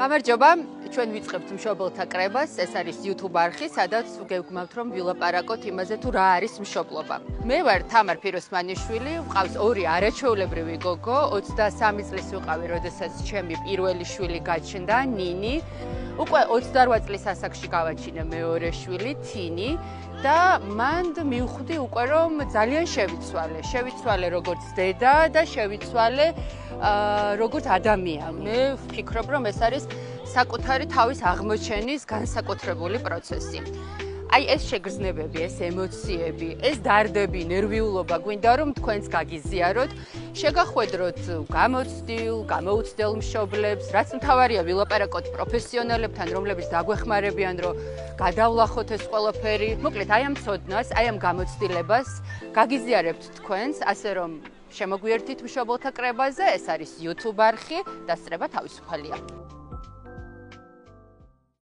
გამარჯობა, ჩვენ ვიწყებთ მშობელთა კრებას, ეს არის YouTube არხი, სადაც გეგმავთ რომ ვილაპარაკოთ იმაზე თუ რა არის მშობლობა. მე ვარ თამარ ფიროსმანიშვილი, მყავს ორი არაჩვეულებრივი გოგო, 23 წლის ვიყავი, როდესაც ჩემი პირველი შვილი გაჩნდა, ნინი. უკვე 28 წლის ასაკში გავაჩინა მეორე შვილი, თინი და მან მივხვდი უკვე რომ ძალიან შევიცვალე როგორც დედა და შევიცვალე როგორც ადამიანი. მე ვფიქრობ რომ ეს არის საკუთარი თავის აღმოჩენის განსაკუთრებული პროცესი. აი ეს შეგრძნებები, ეს ემოციები, ეს დარდები, ნერვიულობა გვინდა რომ თქვენს გაგიზიაროთ, შეგახვედროთ გამოუცდილ მშობლებს, რაც მთავარია ვილაპარაკოთ პროფესიონალებთან, რომლებიც დაგვეხმარებიან, რომ გადავლახოთ ეს ყველაფერი. მოკლედ, აი ამ ცოდნას, აი ამ გამოცდილებას გაგიზიარებთ თქვენს, ასე რომ შემოგვიერთით მშობელთა კრებაზე, ეს არის YouTube არხი, დასწრება თავისუფალია.